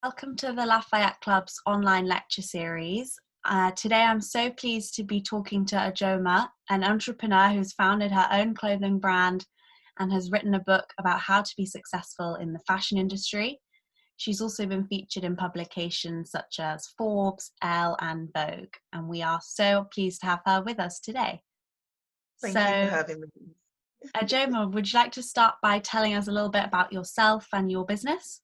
Welcome to the Lafayette Club's online lecture series. Today I'm so pleased to be talking to Ojoma, an entrepreneur who's founded her own clothing brand and has written a book about how to be successful in the fashion industry. She's also been featured in publications such as Forbes, ELLE and Vogue, and we are so pleased to have her with us today. Thank you for having me. Ojoma, would you like to start by telling us a little bit about yourself and your business?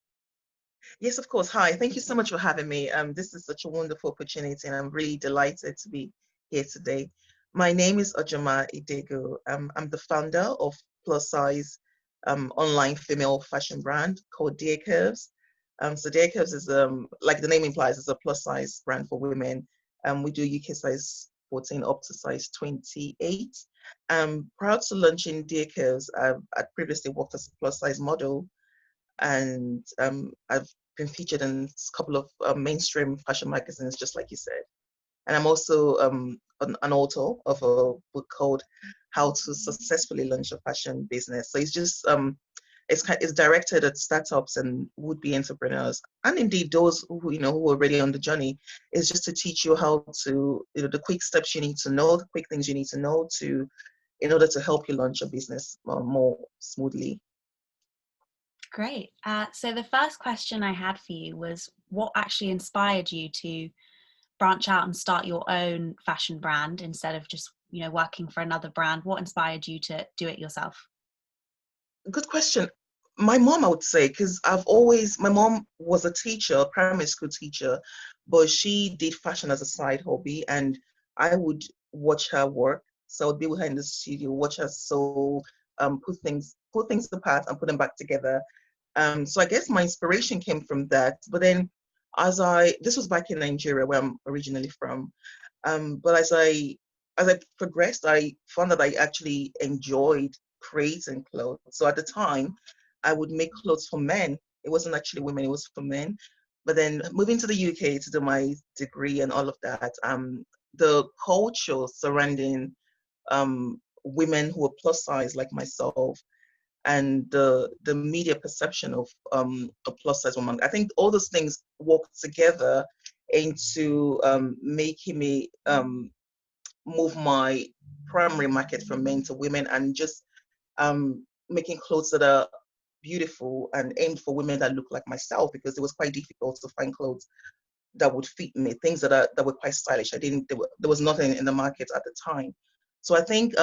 Yes, of course. Hi, thank you so much for having me. This is such a wonderful opportunity, and I'm really delighted to be here today. My name is Ojoma Idegwu. I'm the founder of plus size online female fashion brand called DearCurves. So DearCurves is like the name implies, it's a plus size brand for women. We do UK size 14 up to size 28. Prior to launching DearCurves, I'd previously worked as a plus size model, and I've been featured in a couple of mainstream fashion magazines, just like you said. And I'm also an author of a book called How to Successfully Launch a Fashion Business. So it's just it's directed at startups and would-be entrepreneurs, and indeed those who who are already on the journey. It's just to teach you how to the quick steps you need to know, the quick things you need to know in order to help you launch a business more smoothly. Great. So the first question I had for you was, what actually inspired you to branch out and start your own fashion brand instead of just, working for another brand? What inspired you to do it yourself? Good question. My mom, I would say, because my mom was a teacher, a primary school teacher, but she did fashion as a side hobby, and I would watch her work. So I would be with her in the studio, watch her sew, put things apart and put them back together. So I guess my inspiration came from that. But then this was back in Nigeria, where I'm originally from. But as I progressed, I found that I actually enjoyed creating clothes. So at the time, I would make clothes for men. It wasn't actually women, it was for men. But then moving to the UK to do my degree and all of that, the culture surrounding women who are plus size like myself, and the media perception of a plus size woman, I think all those things work together into making me move my primary market from men to women, and just making clothes that are beautiful and aimed for women that look like myself, because it was quite difficult to find clothes that would fit me, things that were quite stylish. There was nothing in the market at the time. So I think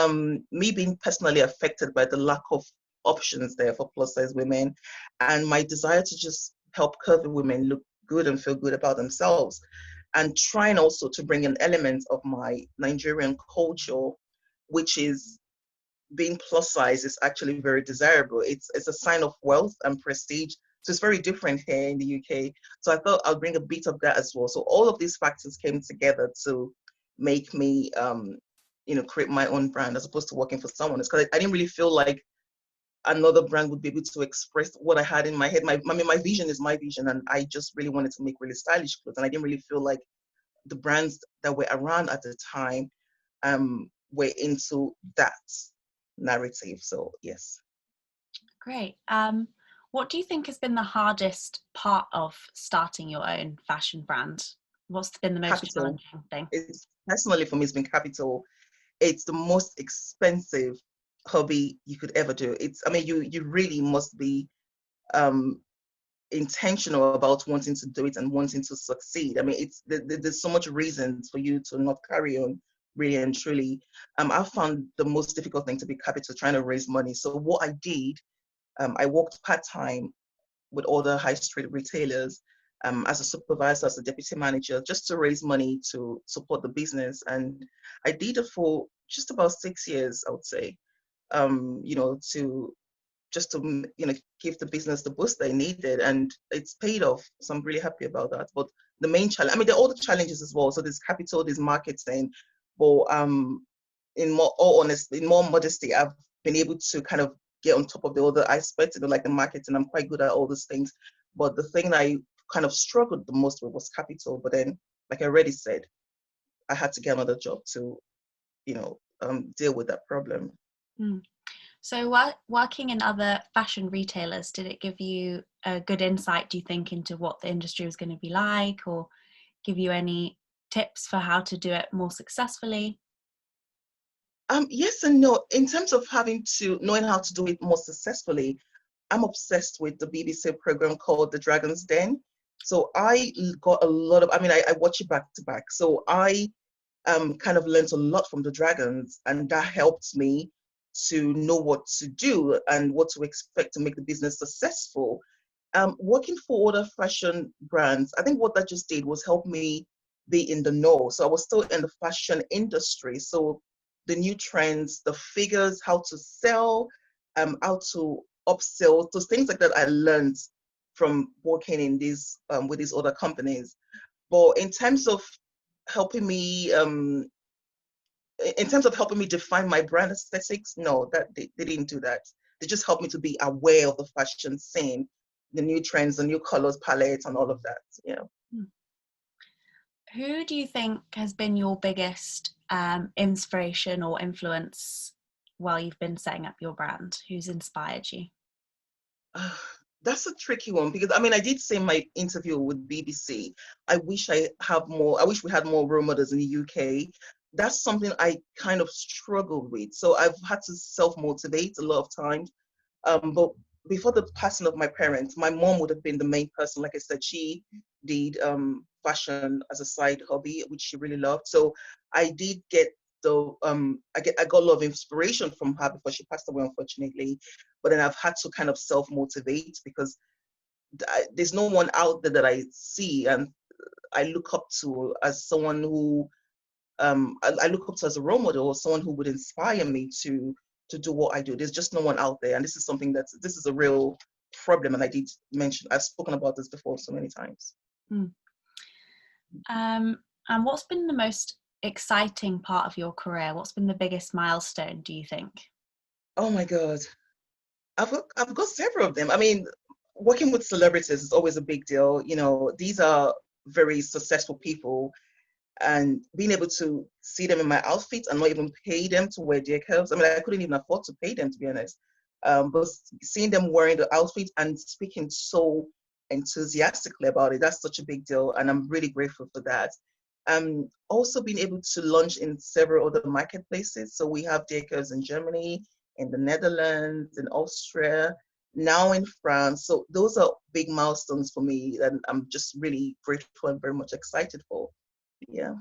me being personally affected by the lack of options there for plus size women, and my desire to just help curvy women look good and feel good about themselves, and trying also to bring an element of my Nigerian culture, which is being plus size is actually very desirable. It's a sign of wealth and prestige. So it's very different here in the UK. So I thought I'll bring a bit of that as well. So all of these factors came together to make me, create my own brand as opposed to working for someone else. Because I didn't really feel like another brand would be able to express what I had in my head. My vision is my vision, and I just really wanted to make really stylish clothes. And I didn't really feel like the brands that were around at the time were into that narrative. So yes. Great. What do you think has been the hardest part of starting your own fashion brand? What's been the most Capital. challenging thing? It's personally for me, it's been capital. It's the most expensive hobby you could ever do. You really must be um intentional about wanting to do it and wanting to succeed. There's so much reasons for you to not carry on, really and truly. I found the most difficult thing to be capital, trying to raise money. So what I did, I worked part-time with other high street retailers, as a supervisor, as a deputy manager, just to raise money to support the business. And I did it for just about 6 years, I would say, to just to give the business the boost they needed, and it's paid off. So I'm really happy about that. But the main challenge, there are all the challenges as well. So there's capital, there's marketing, but in more modesty, I've been able to kind of get on top of the other aspects, like the marketing. I'm quite good at all those things. But the thing that I kind of struggled the most with was capital. But then, like I already said, I had to get another job to, deal with that problem. Mm. So working in other fashion retailers, did it give you a good insight, do you think, into what the industry was going to be like, or give you any tips for how to do it more successfully? Yes and no. In terms of knowing how to do it more successfully, I'm obsessed with the BBC program called The Dragon's Den. So I got a lot of, I watch it back to back. So I kind of learned a lot from the dragons, and that helped me to know what to do and what to expect to make the business successful. Working for other fashion brands, I think what that just did was help me be in the know. So I was still in the fashion industry. So the new trends, the figures, how to sell, how to upsell, those things like that I learned from working in these with these other companies. But helping me, in terms of helping me define my brand aesthetics, no, that they didn't do that. They just helped me to be aware of the fashion scene, the new trends, the new colors palettes, and all of that. Yeah. Hmm. Who do you think has been your biggest inspiration or influence while you've been setting up your brand? Who's inspired you? Uh, that's a tricky one because I did say in my interview with BBC, I wish we had more role models in the UK. That's something I kind of struggled with. So I've had to self-motivate a lot of times. But before the passing of my parents, my mom would have been the main person. Like I said, she did fashion as a side hobby, which she really loved. So I did get I got a lot of inspiration from her before she passed away, unfortunately. But then I've had to kind of self motivate because there's no one out there that I see and I look up to as someone who I look up to as a role model or someone who would inspire me to do what I do. There's just no one out there, and this is a real problem. And I've spoken about this before so many times. Hmm. And what's been the most exciting part of your career? What's been the biggest milestone, do you think? Oh my God, I've got several of them. I mean, working with celebrities is always a big deal. You know, these are very successful people, and being able to see them in my outfits and not even pay them to wear DearCurves. I couldn't even afford to pay them, to be honest. But seeing them wearing the outfits and speaking so enthusiastically about it, that's such a big deal. And I'm really grateful for that. Also being able to launch in several other marketplaces. So we have DearCurves in Germany, in the Netherlands, in Austria, now in France. So those are big milestones for me, and I'm just really grateful and very much excited for. Yeah.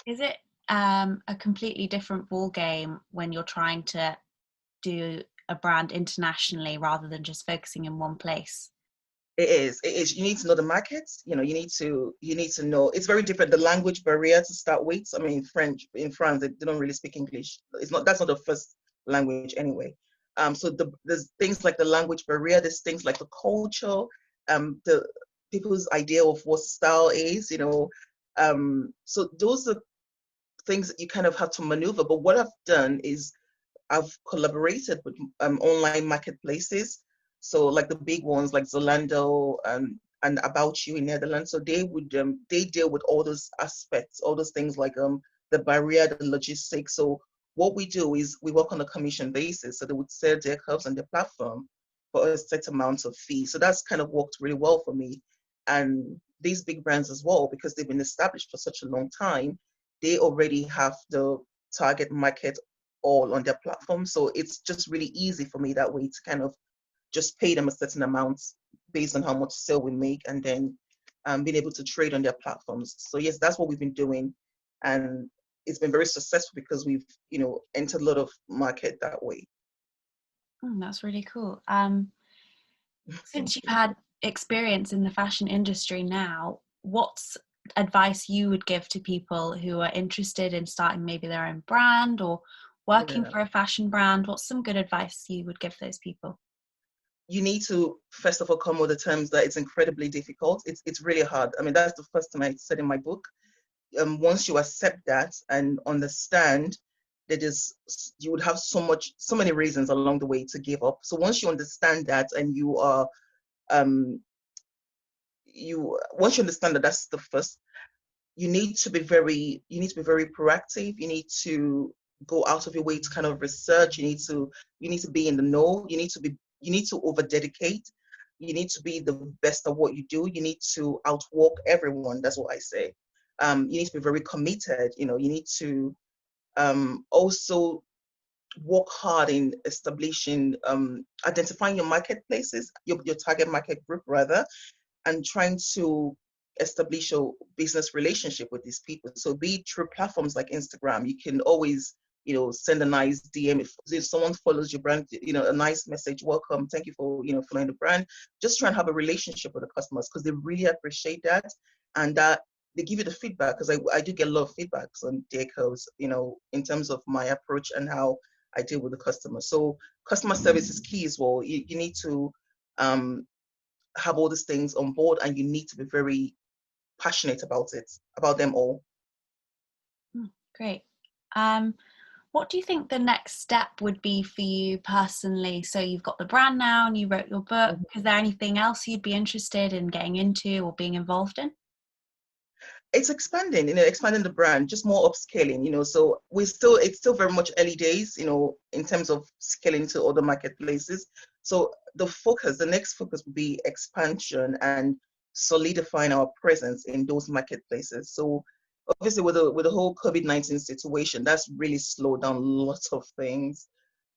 Is it a completely different ball game when you're trying to do a brand internationally rather than just focusing in one place? It is. It is. You need to know the markets. You need to know. It's very different. The language barrier to start with. French in France, they don't really speak English. That's not the first language anyway. So there's things like the language barrier. There's things like the culture, the people's idea of what style is. So those are things that you kind of have to maneuver. But what I've done is I've collaborated with online marketplaces. So like the big ones like Zalando and About You in Netherlands. So they deal with all those aspects, all those things like the barrier, the logistics. So what we do is we work on a commission basis. So they would sell their curves on their platform for a set amount of fee. So that's kind of worked really well for me. And these big brands as well, because they've been established for such a long time, they already have the target market all on their platform. So it's just really easy for me that way to kind of just pay them a certain amount based on how much sale we make, and then being able to trade on their platforms. So yes, that's what we've been doing. And it's been very successful because we've, entered a lot of market that way. That's really cool. Since you've had experience in the fashion industry now, what's advice you would give to people who are interested in starting maybe their own brand or working Yeah. for a fashion brand? What's some good advice you would give those people? You need to first of all come with the terms that it's incredibly difficult. It's really hard. That's the first thing I said in my book. Once you accept that and understand that you would have so many reasons along the way to give up. So once you understand that and um, once you understand that that's the first, you need to be very proactive. You need to go out of your way to kind of research. You need to be in the know. You need to over dedicate. You need to be the best at what you do. You need to outwork everyone. That's what I say. You need to be very committed. You know, you need to also work hard in establishing, identifying your marketplaces, your target market group rather, and trying to establish a business relationship with these people. So be it through platforms like Instagram, you can always, you know, send a nice DM. If someone follows your brand, you know, a nice message, welcome, thank you for, you know, following the brand. Just try and have a relationship with the customers because they really appreciate that. And that they give you the feedback, because I do get a lot of feedbacks on DearCurves, you know, in terms of my approach and how I deal with the customer. So customer service is key as well. You need to have all these things on board, and you need to be very passionate about it, about them all. Great. What do you think the next step would be for you personally? So you've got the brand now and you wrote your book. Is there anything else you'd be interested in getting into or being involved in? It's expanding, you know, expanding the brand, just more upscaling, you know. So it's still very much early days, you know, in terms of scaling to other marketplaces. So the next focus will be expansion and solidifying our presence in those marketplaces. So obviously with the whole COVID-19 situation, that's really slowed down lots of things.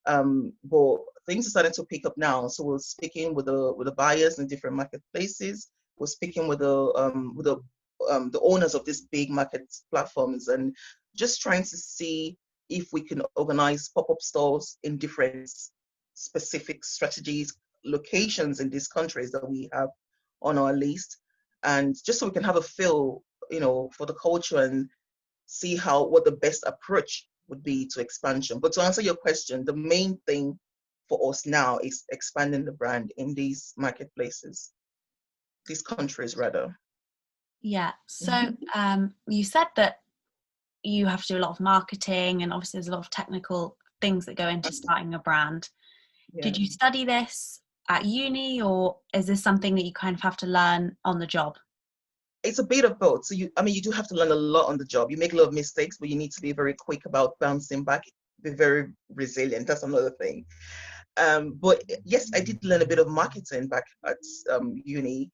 But things are starting to pick up now. So we're speaking with the buyers in different marketplaces. We're speaking with the owners of these big market platforms, and just trying to see if we can organize pop-up stores in different specific strategies, locations in these countries that we have on our list, and just so we can have a feel, you know, for the culture and see what the best approach would be to expansion. But to answer your question, the main thing for us now is expanding the brand in these marketplaces, these countries rather. Yeah. So you said that you have to do a lot of marketing, and obviously there's a lot of technical things that go into starting a brand. Yeah. Did you study this at uni, or is this something that you kind of have to learn on the job? It's a bit of both. So you do have to learn a lot on the job. You make a lot of mistakes, but you need to be very quick about bouncing back, be very resilient. That's another thing. But yes, I did learn a bit of marketing back at uni.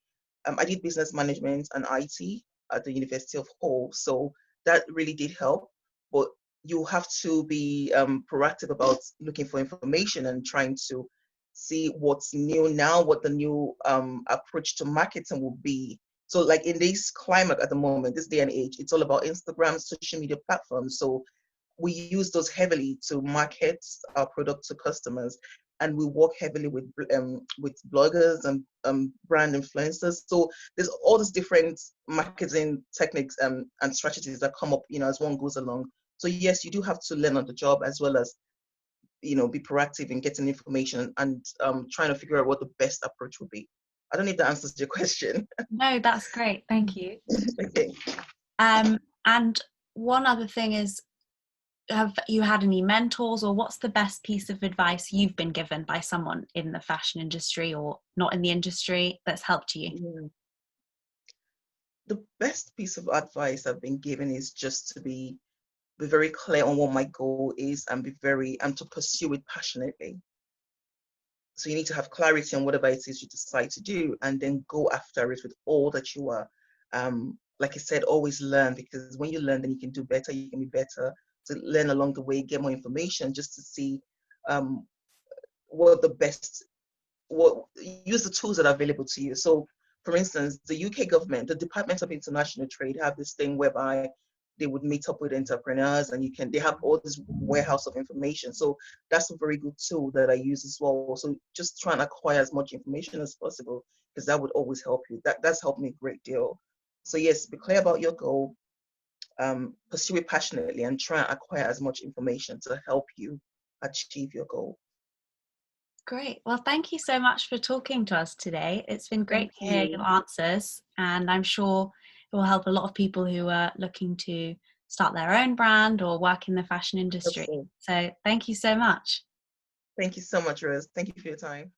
I did business management and IT at the University of Hull, so that really did help. But you have to be proactive about looking for information and trying to see what's new now, what the new approach to marketing will be. So like in this climate at the moment, this day and age, it's all about Instagram, social media platforms. So we use those heavily to market our product to customers, and we work heavily with bloggers and brand influencers. So there's all these different marketing techniques and strategies that come up, you know, as one goes along. So yes, you do have to learn on the job, as well as, you know, be proactive in getting information and trying to figure out what the best approach would be. I don't know if that answers your question. No, that's great. Thank you. Okay. And one other thing is, have you had any mentors, or what's the best piece of advice you've been given by someone in the fashion industry or not in the industry that's helped you? Yeah. The best piece of advice I've been given is just to be very clear on what my goal is, and to pursue it passionately. So you need to have clarity on whatever it is you decide to do, and then go after it with all that you are. Like I said, always learn, because when you learn, then you can do better, you can be better. To learn along the way, get more information, just to see what the best, use the tools that are available to you. So for instance, the UK government, the Department of International Trade, have this thing whereby they would meet up with entrepreneurs, and they have all this warehouse of information. So that's a very good tool that I use as well. So just try and acquire as much information as possible, because that would always help you. That's helped me a great deal. So yes, be clear about your goal, pursue it passionately, and try and acquire as much information to help you achieve your goal. Great. Well, thank you so much for talking to us today. It's been great Thank to hear you. your answers, and I'm sure it will help a lot of people who are looking to start their own brand or work in the fashion industry. So, So thank you so much. thank you so much, Rose. Thank you for your time.